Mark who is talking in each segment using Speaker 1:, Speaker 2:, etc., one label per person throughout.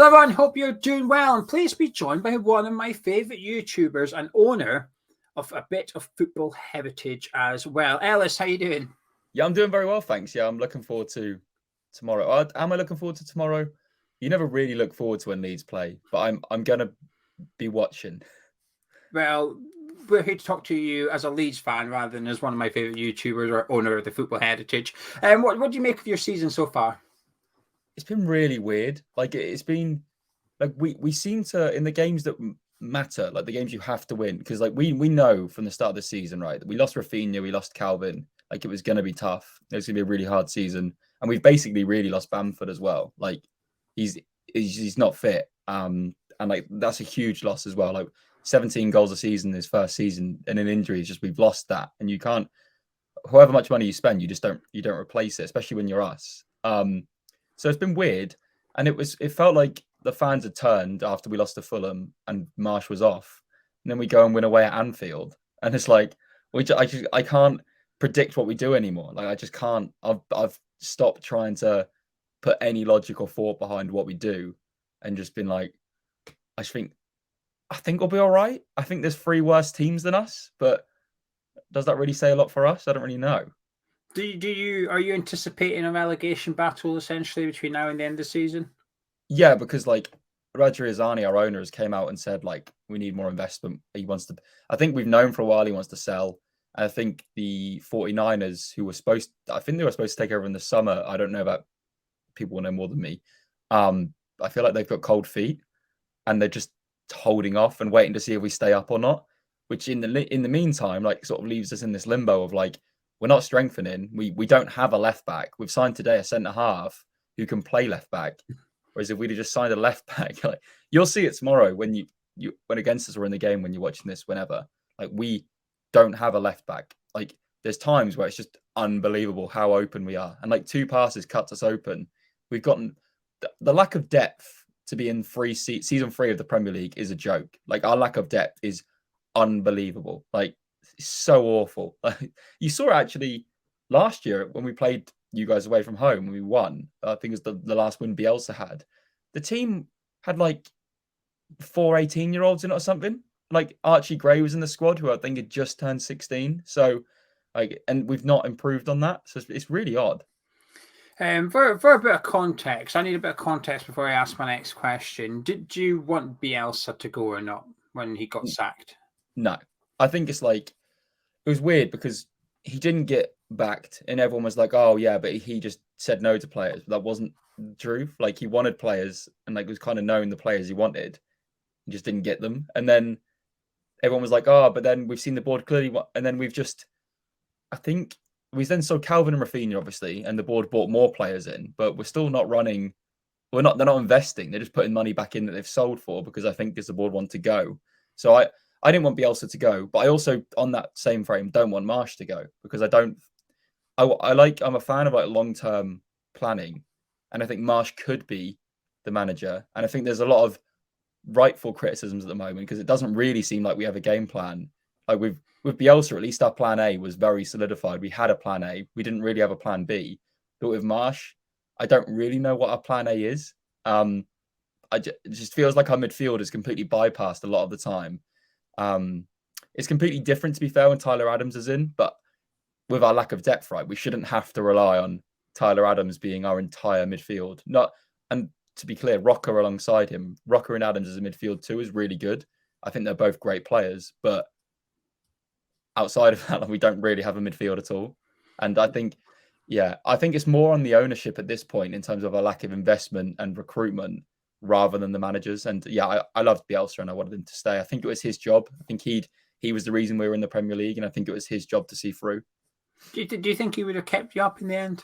Speaker 1: Hello everyone, hope you're doing well, and please be joined by one of my favourite YouTubers and owner of a bit of football heritage as well. Ellis, how you doing?
Speaker 2: Yeah, I'm doing very well, thanks. Yeah, I'm looking forward to tomorrow. Am I looking forward to tomorrow? You never really look forward to when Leeds play, but I'm gonna be watching.
Speaker 1: Well, we're here to talk to you as a Leeds fan rather than as one of my favourite YouTubers or owner of the football heritage. What do you make of your season so far?
Speaker 2: It's been really weird. Like it's been like we seem to in the games that matter, like the games you have to win, because like we know from the start of the season, right, that we lost Rafinha, we lost Calvin, like it was going to be tough. It was going to be a really hard season, and we've basically really lost Bamford as well. Like he's he's not fit, and like that's a huge loss as well. Like 17 goals a season his first season, and an injury is just we've lost that, and you can't. However much money you spend, you don't replace it, especially when you're us. So it's been weird, and it felt like the fans had turned after we lost to Fulham and Marsch was off, and then we go and win away at Anfield, and it's like I can't predict what we do anymore. Like I just can't. I've stopped trying to put any logical thought behind what we do, and just been like, I just think we'll be all right. I think there's three worse teams than us, but does that really say a lot for us? I don't really know.
Speaker 1: Are you anticipating a relegation battle essentially between now and the end of the season?
Speaker 2: Yeah, because like Roger Izzani, our owner, has came out and said like we need more investment. He wants to. I think we've known for a while he wants to sell. And I think the 49ers, I think they were supposed to take over in the summer. I don't know about people will know more than me. I feel like they've got cold feet and they're just holding off and waiting to see if we stay up or not. Which in the meantime, like sort of leaves us in this limbo of like we're not strengthening. We don't have a left back. We've signed today a centre half who can play left back. Whereas if we'd have just signed a left back, like you'll see it tomorrow when you when against us or in the game when you're watching this, whenever. Like we don't have a left back. Like there's times where it's just unbelievable how open we are. And like two passes cuts us open. We've gotten the lack of depth to be in season 3 of the Premier League is a joke. Like our lack of depth is unbelievable. Like it's so awful. Like you saw it actually last year when we played you guys away from home when we won. I think it was the last win Bielsa had. The team had like 4 18-year-olds in it or something. Like Archie Gray was in the squad, who I think had just turned 16. So like, and we've not improved on that. So it's really odd.
Speaker 1: For a bit of context, I need a bit of context before I ask my next question. Did you want Bielsa to go or not when he got sacked?
Speaker 2: No, I think it's like it was weird because he didn't get backed, and everyone was like, "Oh yeah," but he just said no to players. That wasn't the truth. Like he wanted players, and like was kind of knowing the players he wanted, he just didn't get them. And then everyone was like, "Oh," but then we've seen the board clearly, and then I think we then saw Calvin and Rafinha obviously, and the board bought more players in, but we're still not running. They're not investing. They're just putting money back in that they've sold for because I think because the board want to go. So I didn't want Bielsa to go, but I also on that same frame don't want Marsch to go because I don't. I'm a fan of like long term planning, and I think Marsch could be the manager. And I think there's a lot of rightful criticisms at the moment because it doesn't really seem like we have a game plan. Like with Bielsa, at least our plan A was very solidified. We had a plan A. We didn't really have a plan B. But with Marsch, I don't really know what our plan A is. It just feels like our midfield is completely bypassed a lot of the time. It's completely different, to be fair, when Tyler Adams is in, but with our lack of depth, right, we shouldn't have to rely on Tyler Adams being our entire midfield. Not and to be clear, Rocker alongside him, Rocker and Adams as a midfield too is really good. I think they're both great players, but outside of that, like, we don't really have a midfield at all. And I think it's more on the ownership at this point in terms of a lack of investment and recruitment rather than the managers. And yeah, I loved Bielsa and I wanted him to stay. I think it was his job. I think he was the reason we were in the Premier League, and I think it was his job to see through.
Speaker 1: Do you think he would have kept you up in the end?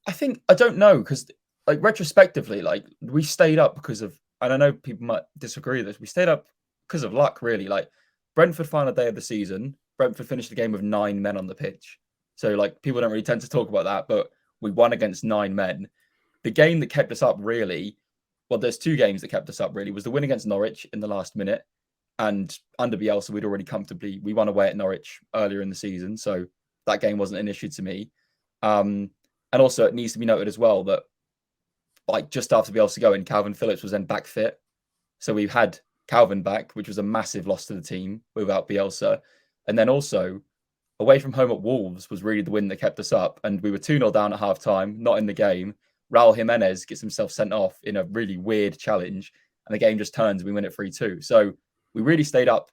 Speaker 2: I don't know because like retrospectively, like we stayed up because of, and I know people might disagree with this. We stayed up because of luck, really. Like Brentford final day of the season, Brentford finished the game with 9 men on the pitch. So like people don't really tend to talk about that, but we won against 9 men. The game that kept us up really, well, there's 2 games that kept us up really, was the win against Norwich in the last minute. And under Bielsa, we won away at Norwich earlier in the season. So that game wasn't an issue to me. And also it needs to be noted as well that like just after Bielsa going, Calvin Phillips was then back fit. So we had Calvin back, which was a massive loss to the team without Bielsa. And then also away from home at Wolves was really the win that kept us up. And we were 2-0 down at half time, not in the game. Raul Jimenez gets himself sent off in a really weird challenge. And the game just turns and we win it 3-2. So we really stayed up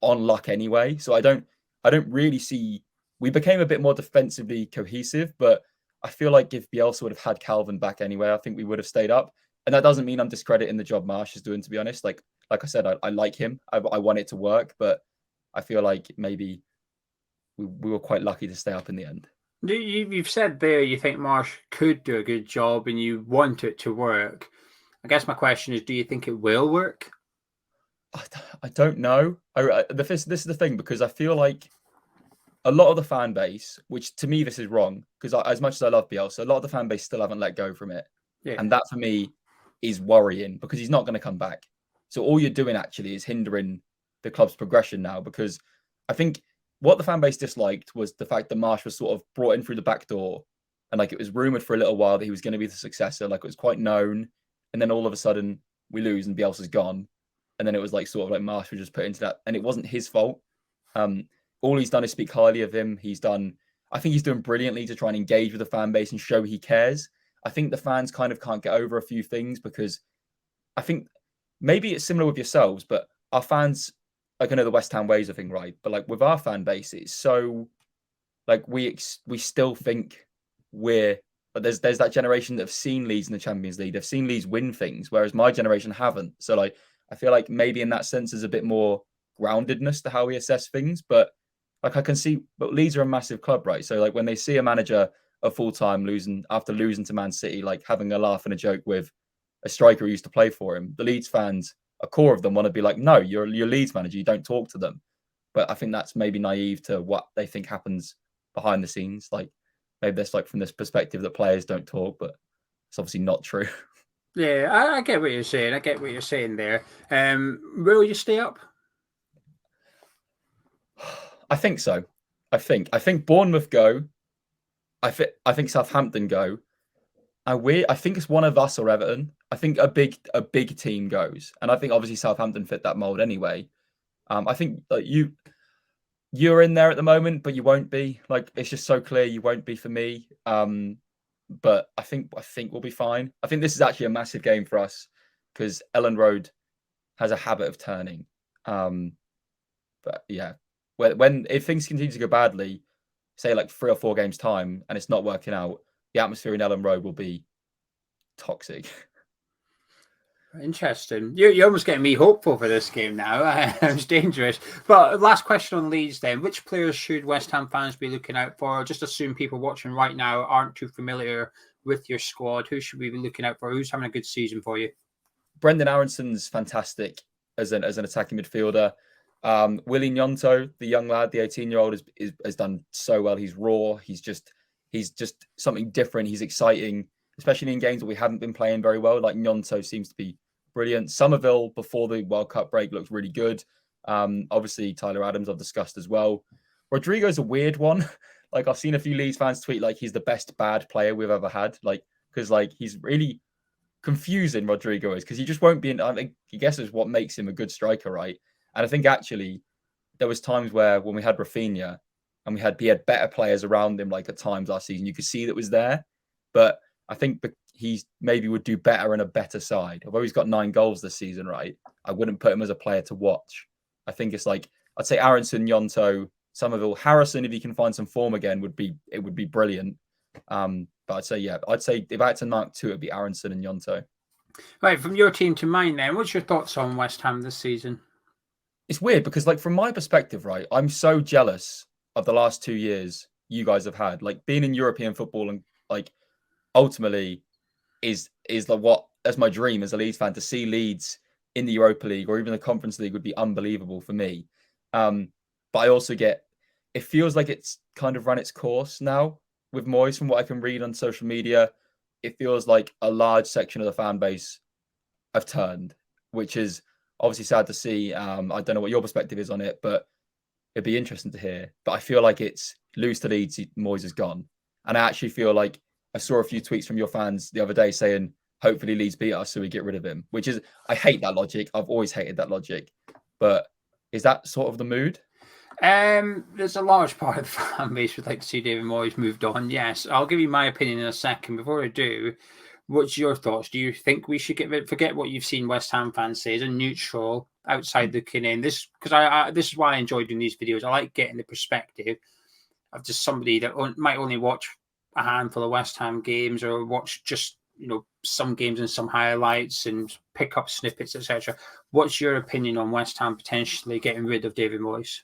Speaker 2: on luck anyway. So I don't really see, we became a bit more defensively cohesive, but I feel like if Bielsa would have had Calvin back anyway, I think we would have stayed up. And that doesn't mean I'm discrediting the job Marsch is doing, to be honest. Like I said, I like him. I want it to work, but I feel like maybe we were quite lucky to stay up in the end.
Speaker 1: You've said there you think Marsch could do a good job and you want it to work. I guess my question is, do you think it will work?
Speaker 2: I don't know. This is the thing, because I feel like a lot of the fan base, which to me this is wrong, because as much as I love Bielsa, a lot of the fan base still haven't let go from it.
Speaker 1: Yeah.
Speaker 2: And that for me is worrying, because he's not going to come back. So all you're doing actually is hindering the club's progression now, because I think what the fan base disliked was the fact that Marsch was sort of brought in through the back door, and like it was rumored for a little while that he was going to be the successor. Like it was quite known, and then all of a sudden we lose and Bielsa's gone, and then it was like sort of like Marsch was just put into that, and it wasn't his fault. All he's done is speak highly of him. I think he's doing brilliantly to try and engage with the fan base and show he cares. I think the fans kind of can't get over a few things, because I think maybe it's similar with yourselves, but our fans, like I know the West Ham ways of thing, right? But like with our fan base, it's so like we still think we're, but there's that generation that have seen Leeds in the Champions League, they've seen Leeds win things, whereas my generation haven't. So like I feel like maybe in that sense there's a bit more groundedness to how we assess things. But like I can see, but Leeds are a massive club, right? So like when they see a manager a full-time losing to Man City, like having a laugh and a joke with a striker who used to play for him, the Leeds fans, a core of them want to be like, no, you're Leeds manager, you don't talk to them. But I think that's maybe naive to what they think happens behind the scenes. Like maybe that's like from this perspective that players don't talk, but it's obviously not true.
Speaker 1: Yeah, I get what you're saying. I get what you're saying there. Will you stay up?
Speaker 2: I think so. I think Bournemouth go. I think Southampton go. I think it's one of us or Everton. I think a big team goes, and I think obviously Southampton fit that mold anyway. I think you're in there at the moment, but you won't be. Like it's just so clear you won't be for me. But I think we'll be fine. I think this is actually a massive game for us because Elland Road has a habit of turning. But yeah, if things continue to go badly, say like 3 or 4 games time, and it's not working out, the atmosphere in Elland Road will be toxic.
Speaker 1: Interesting. You're almost getting me hopeful for this game now. It's dangerous. But last question on Leeds then. Which players should West Ham fans be looking out for? Just assume people watching right now aren't too familiar with your squad. Who should we be looking out for? Who's having a good season for you?
Speaker 2: Brendan Aronson's fantastic as an attacking midfielder. Willie Gnonto, the young lad, the 18-year-old, has done so well. He's raw. He's just something different. He's exciting, especially in games that we haven't been playing very well. Like Gnonto seems to be brilliant. Somerville before the World Cup break looked really good. Obviously Tyler Adams I've discussed as well. Rodrigo's a weird one. Like I've seen a few Leeds fans tweet like he's the best bad player we've ever had. Like because like he's really confusing. Rodrigo is because he just won't be in. I guess is what makes him a good striker, right? And I think actually there was times where when we had Rafinha and he had better players around him, like at times last season, you could see that was there. But I think he maybe would do better in a better side. Although he's got 9 goals this season, right? I wouldn't put him as a player to watch. I think it's like I'd say Aronson, Gnonto, Somerville, Harrison. If he can find some form again, would be brilliant. But I'd say if I had to mark 2, it'd be Aronson and Gnonto.
Speaker 1: Right, from your team to mine then, what's your thoughts on West Ham this season?
Speaker 2: It's weird because like from my perspective, right, I'm so jealous of the last 2 years you guys have had. Like being in European football and like ultimately is like what that's my dream as a Leeds fan. To see Leeds in the Europa League or even the Conference League would be unbelievable for me. But I also it feels like it's kind of run its course now with Moyes. From what I can read on social media, it feels like a large section of the fan base have turned, which is obviously sad to see. I don't know what your perspective is on it, but it'd be interesting to hear. But I feel like it's lose to Leeds, Moyes is gone. And I actually feel like I saw a few tweets from your fans the other day saying, hopefully Leeds beat us, so we get rid of him. Which is, I hate that logic. I've always hated that logic. But is that sort of the mood?
Speaker 1: There's a large part of the fan base would like to see David Moyes moved on. Yes, I'll give you my opinion in a second. Before I do, what's your thoughts? Do you think we should forget what you've seen West Ham fans say as a neutral outside looking in? This because this is why I enjoy doing these videos. I like getting the perspective of just somebody that might only watch a handful of West Ham games or watch just some games and some highlights and pick up snippets, etc. What's your opinion on West Ham potentially getting rid of David Moyes?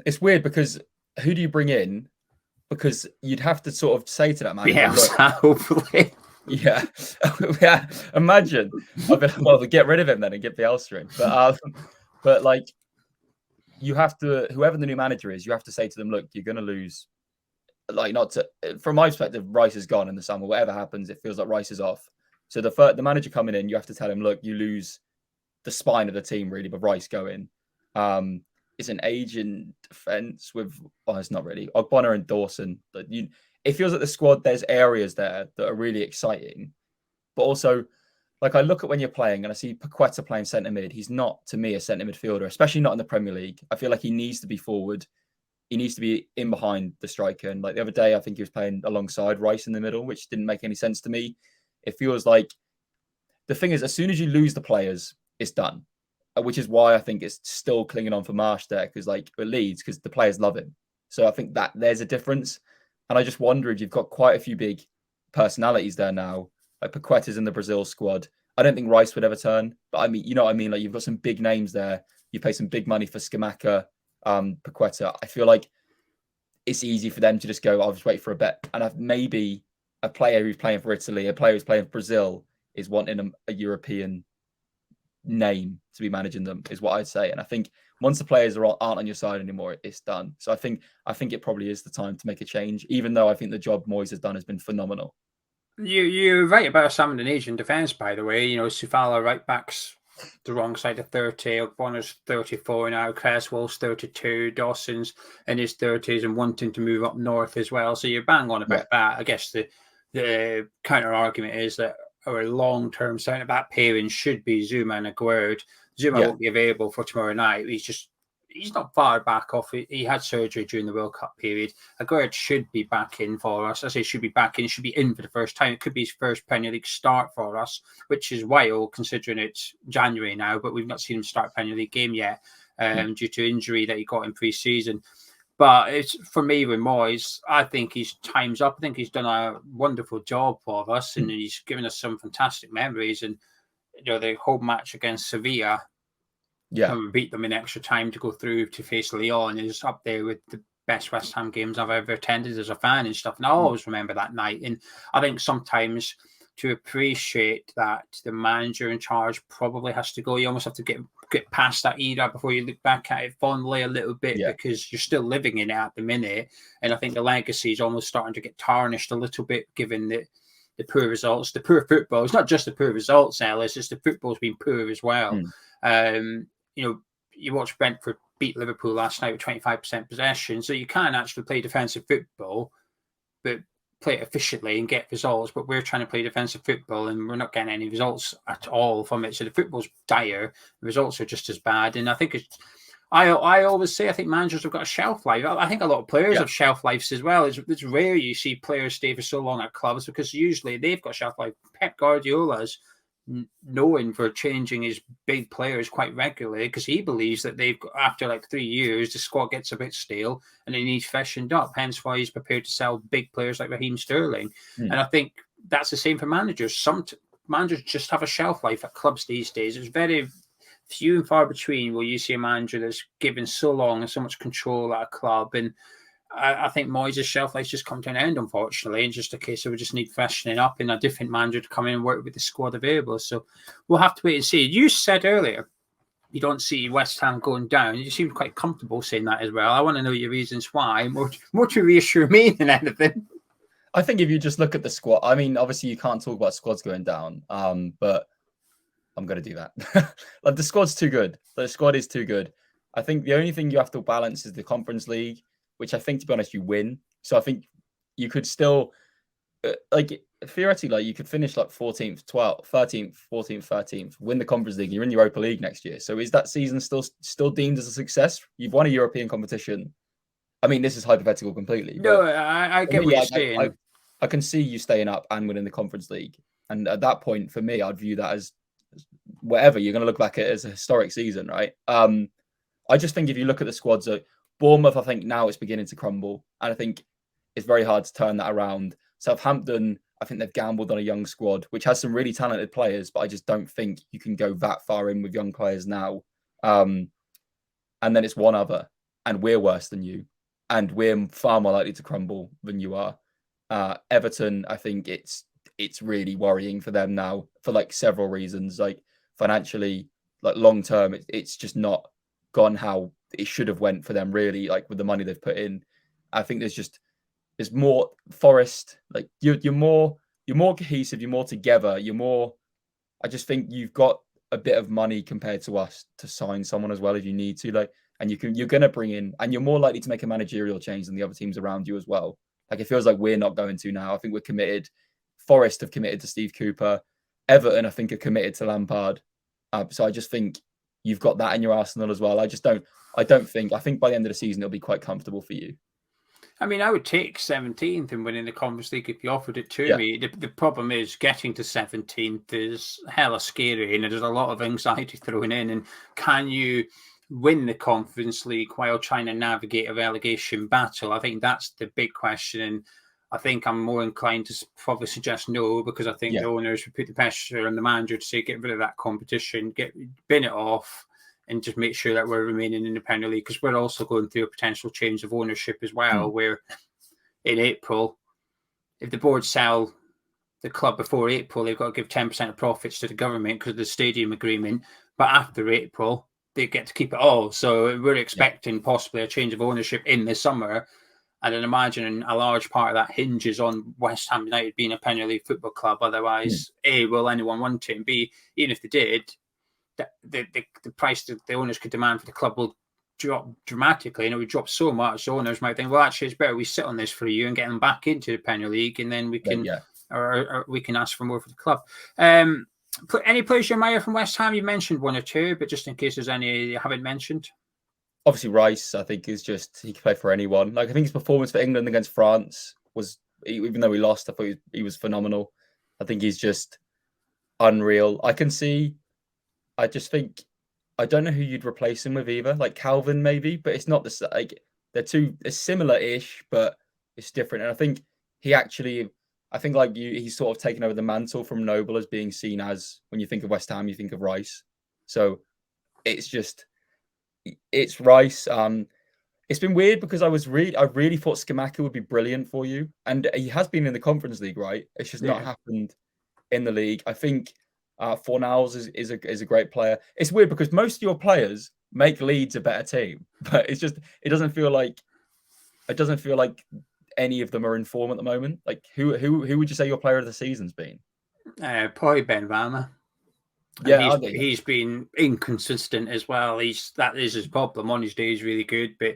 Speaker 2: It's weird because who do you bring in? Because you'd have to sort of say to that man,
Speaker 1: Bielsa, hopefully.
Speaker 2: Yeah, yeah. Imagine, well, get rid of him then and get Bielsa in. But like, you have to, whoever the new manager is, you have to say to them, look, you're going to lose. Like, not to, from my perspective, Rice is gone in the summer. Whatever happens, it feels like Rice is off. So the manager coming in, you have to tell him, look, you lose the spine of the team really, but Rice going. It's an aging defense with, it's not really, Ogbonna and Dawson. It feels like the squad, there's areas there that are really exciting. But also, like, I look at when you're playing and I see Paqueta playing centre mid. He's not, to me, a centre midfielder, especially not in the Premier League. I feel like he needs to be forward. He needs to be in behind the striker. And like the other day, I think he was playing alongside Rice in the middle, which didn't make any sense to me. It feels like, the thing is, as soon as you lose the players, it's done. Which is why I think it's still clinging on for Marsch there, because like it Leeds, because the players love him. So I think that there's a difference. And I just wonder if you've got quite a few big personalities there now. Like Paqueta's in the Brazil squad. I don't think Rice would ever turn, but I mean, you know what I mean? Like you've got some big names there. You pay some big money for Scamacca, Paqueta. I feel like it's easy for them to just go, I'll just wait for a bet. And I've maybe a player who's playing for Italy, a player who's playing for Brazil is wanting a European name to be managing them, is what I'd say. And I think once the players aren't on your side anymore, it's done. So I think it probably is the time to make a change, even though I think the job Moyes has done has been phenomenal.
Speaker 1: You're right about a Sam and Asian defence, by the way. Sufala right back's the wrong side of 30, Ogbonna's 34 now, Cresswell's 32, Dawson's in his 30s and wanting to move up north as well. So you're bang on about that. I guess the counter argument is that our long-term centre-back pairing should be Zuma and Aguerd. Zuma won't be available for tomorrow night. He's not far back off. He had surgery during the World Cup period. Aguerd should be back in for us. I say should be back in. Should be in for the first time. It could be his first Premier League start for us, which is wild considering it's January now, but we've not seen him start a Premier League game yet due to injury that he got in pre-season. But it's for me with Moyes, I think his time's up. I think he's done a wonderful job for us, and he's given us some fantastic memories. And the whole match against Sevilla, when we beat them in extra time to go through to face Lyon, is up there with the best West Ham games I've ever attended as a fan and stuff. And I always remember that night. And I think sometimes to appreciate that the manager in charge probably has to go, you almost have to get past that era before you look back at it fondly a little bit, because you're still living in it at the minute. And I think the legacy is almost starting to get tarnished a little bit, given the poor results, the poor football. It's not just the poor results, Ellis, it's the football's been poor as well. You watch Brentford beat Liverpool last night with 25% possession, so you can actually play defensive football, but play it efficiently and get results. But we're trying to play defensive football and we're not getting any results at all from it. So the football's dire, the results are just as bad. And I think I always say I think managers have got a shelf life. I think a lot of players have shelf lives as well. It's rare you see players stay for so long at clubs, because usually they've got shelf life. Pep Guardiola's known for changing his big players quite regularly, because he believes that they've got, after like 3 years, the squad gets a bit stale and they need freshened up. Hence why he's prepared to sell big players like Raheem Sterling. And I think that's the same for managers. Some managers just have a shelf life at clubs these days. It's very few and far between where you see a manager that's given so long and so much control at a club. And I think Moyes' shelf life's just come to an end, unfortunately. It's just a case of we just need freshening up and a different manager to come in and work with the squad available. So we'll have to wait and see. You said earlier you don't see West Ham going down. You seem quite comfortable saying that as well. I want to know your reasons why, more to reassure me than anything.
Speaker 2: I think if you just look at the squad, I mean, obviously you can't talk about squads going down, but I'm going to do that. Like, the squad's too good. The squad is too good. I think the only thing you have to balance is the Conference League, which I think, to be honest, you win. So I think you could still like theoretically, like you could finish like 14th, 12th, 13th, 14th, 13th, win the Conference League, you're in Europa League next year. So is that season still deemed as a success? You've won a European competition. I mean, this is hypothetical completely,
Speaker 1: No,
Speaker 2: but
Speaker 1: I
Speaker 2: for
Speaker 1: get what
Speaker 2: me,
Speaker 1: you're saying.
Speaker 2: I can see you staying up and winning the Conference League. And at that point, for me, I'd view that as whatever. You're going to look back at it as a historic season, right? I just think if you look at the squads, Bournemouth, I think now it's beginning to crumble. And I think it's very hard to turn that around. Southampton, I think they've gambled on a young squad, which has some really talented players, but I just don't think you can go that far in with young players now. And then it's one other, and we're worse than you. And we're far more likely to crumble than you are. Everton, I think it's really worrying for them now for like several reasons. Like financially, like long term, it's just not gone how it should have went for them. Really, like with the money they've put in, I think there's more. Forest, like you're more cohesive, you're more together, you're more. I just think you've got a bit of money compared to us to sign someone as well if you need to. Like, and you're going to bring in, and you're more likely to make a managerial change than the other teams around you as well. Like it feels like we're not going to now. I think we're committed. Forest have committed to Steve Cooper. Everton, I think, are committed to Lampard. So I just think you've got that in your arsenal as well. I think by the end of the season it'll be quite comfortable for you.
Speaker 1: I mean, I would take 17th and winning the Conference League if you offered it to
Speaker 2: Yeah.
Speaker 1: me. The problem is getting to 17th is hella scary, and there's a lot of anxiety thrown in. And can you win the Conference League while trying to navigate a relegation battle? I think that's the big question. And I think I'm more inclined to probably suggest no, because I think the owners would put the pressure on the manager to say, get rid of that competition, bin it off, and just make sure that we're remaining in the Premier League, because we're also going through a potential change of ownership as well, where in April, if the board sell the club before April, they've got to give 10% of profits to the government because of the stadium agreement. But after April, they get to keep it all. So we're expecting possibly a change of ownership in the summer. And then imagine a large part of that hinges on West Ham United being a Premier League football club. Otherwise, A, will anyone want it? And B, even if they did, the price that the owners could demand for the club will drop dramatically, and it would drop so much. The owners might think, well, actually, it's better we sit on this for a year and get them back into the Premier League, and then we can, or we can ask for more for the club. Any players you admire from West Ham? You mentioned one or two, but just in case there's any you haven't mentioned.
Speaker 2: Obviously, Rice, I think, is just he can play for anyone. Like I think his performance for England against France was, even though we lost, I thought he was phenomenal. I think he's just unreal. I just think I don't know who you'd replace him with either. Like Calvin, maybe, but it's not the like they're similar-ish, but it's different. And I think like he's sort of taken over the mantle from Noble as being seen as, when you think of West Ham, you think of Rice. So it's Rice. It's been weird because I really thought Skamaka would be brilliant for you, and he has been in the Conference League, right? It's just not happened in the league. I think Fornals is a great player. It's weird because most of your players make Leeds a better team, but it doesn't feel like any of them are in form at the moment. Like who would you say your player of the season's been?
Speaker 1: Probably Ben Rama. Yeah, he's been inconsistent as well. That is his problem. On his day, he's really good, but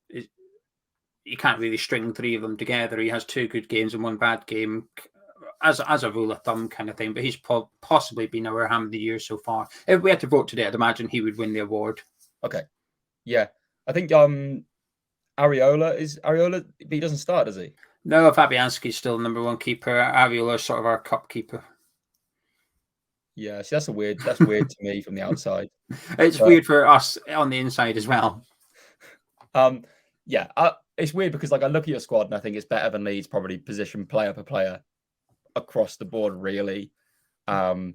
Speaker 1: you can't really string three of them together. He has two good games and one bad game, as a rule of thumb kind of thing. But he's possibly been our Ham of the Year so far. If we had to vote today, I'd imagine he would win the award.
Speaker 2: Okay, yeah, I think Areola. He doesn't start, does he?
Speaker 1: No, Fabianski's still number one keeper. Areola is sort of our cup keeper.
Speaker 2: Yeah, see, that's weird to me from the outside.
Speaker 1: It's weird for us on the inside as well.
Speaker 2: It's weird because like I look at your squad and I think it's better than Leeds, probably position player per player across the board, really. And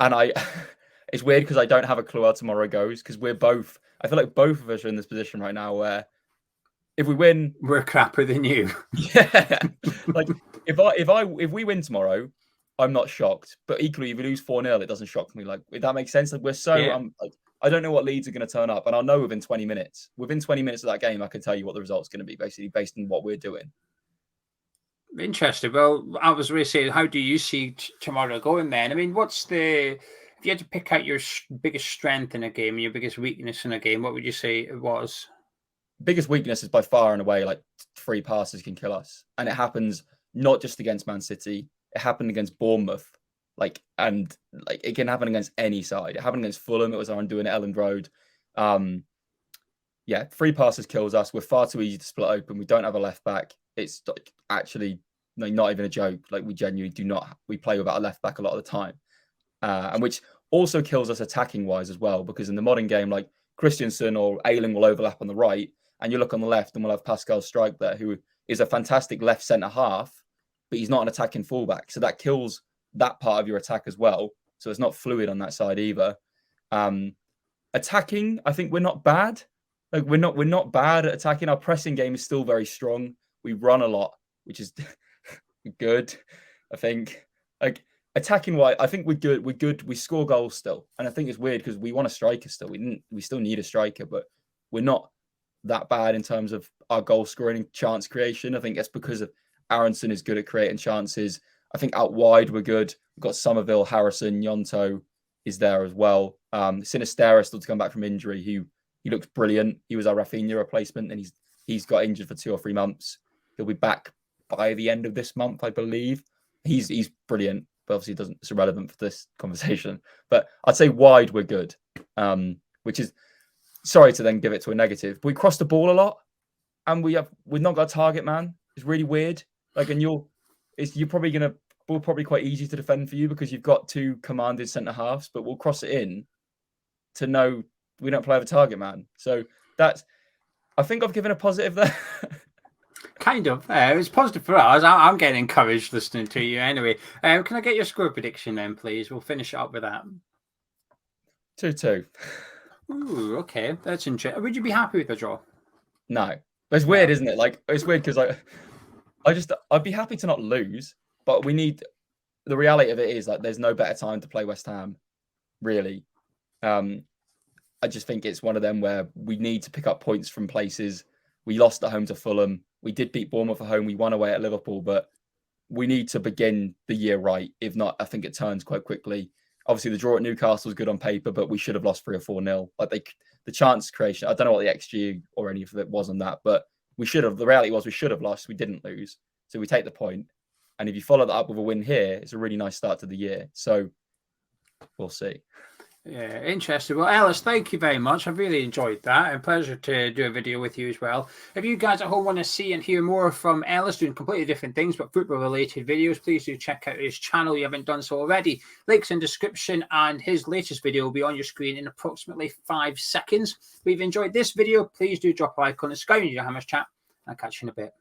Speaker 2: it's weird because I don't have a clue how tomorrow goes, because I feel like both of us are in this position right now where if we win,
Speaker 1: we're crappier than you.
Speaker 2: Yeah, like if we win tomorrow, I'm not shocked. But equally, if we lose 4-0, it doesn't shock me. Like, if that makes sense, like we're so I don't know what Leeds are going to turn up, and I'll know within 20 minutes. Within 20 minutes of that game, I can tell you what the result's going to be, basically based on what we're doing.
Speaker 1: Interesting. Well, I was really saying, how do you see tomorrow going then? I mean, if you had to pick out your biggest strength in a game and your biggest weakness in a game, what would you say it was?
Speaker 2: Biggest weakness is by far and away like 3 passes can kill us, and it happens not just against Man City. It happened against Bournemouth. And it can happen against any side. It happened against Fulham. It was our doing at Elland Road. Yeah, free passes kills us. We're far too easy to split open. We don't have a left back. It's actually not even a joke. We genuinely do not. We play without a left back a lot of the time, and which also kills us attacking wise as well. Because in the modern game, Christensen or Ayling will overlap on the right, and you look on the left, and we'll have Pascal Strike there, who is a fantastic left centre half, but he's not an attacking fullback. So that kills that part of your attack as well. So it's not fluid on that side either. Attacking, I think we're not bad. We're not bad at attacking. Our pressing game is still very strong. We run a lot, which is good. I think attacking wise, I think we're good. We're good. We score goals still, and I think it's weird because we want a striker still. We still need a striker, but we're not that bad in terms of our goal scoring and chance creation. I think that's because of Aronson is good at creating chances. I think out wide we're good. We've got Somerville, Harrison, Yonto is there as well. Sinisterra still to come back from injury. He looks brilliant. He was our Rafinha replacement, and he's got injured for 2 or 3 months. He'll be back by the end of this month, I believe. He's brilliant, but obviously it's irrelevant for this conversation. But I'd say wide we're good, which is sorry to then give it to a negative. But we cross the ball a lot, and we've not got a target man. It's really weird. We're probably quite easy to defend for you because you've got 2 commanded centre halves, but we'll cross it in to know we don't play with a target man. So I think I've given a positive there.
Speaker 1: Kind of. It was positive for us. I'm getting encouraged listening to you anyway. Can I get your score prediction then, please? We'll finish it up with that.
Speaker 2: 2-2.
Speaker 1: Ooh, okay. That's interesting. Would you be happy with the draw?
Speaker 2: No. But it's weird, isn't it? It's weird because I'd be happy to not lose, but the reality of it is there's no better time to play West Ham, really. I just think it's one of them where we need to pick up points from places. We lost at home to Fulham. We did beat Bournemouth at home. We won away at Liverpool, but we need to begin the year right. If not, I think it turns quite quickly. Obviously, the draw at Newcastle was good on paper, but we should have lost 3 or 4-0. The chance creation, I don't know what the XG or any of it was on that, but we should have. The reality was we should have lost. We didn't lose. So we take the point. And if you follow that up with a win here, it's a really nice start to the year. So we'll see.
Speaker 1: Yeah, interesting. Well, Ellis, thank you very much. I've really enjoyed that. A pleasure to do a video with you as well. If you guys at home want to see and hear more from Ellis doing completely different things but football-related videos, please do check out his channel if you haven't done so already. Links in description, and his latest video will be on your screen in approximately 5 seconds. If you've enjoyed this video, please do drop a like on the Sky News Hammers chat. I'll catch you in a bit.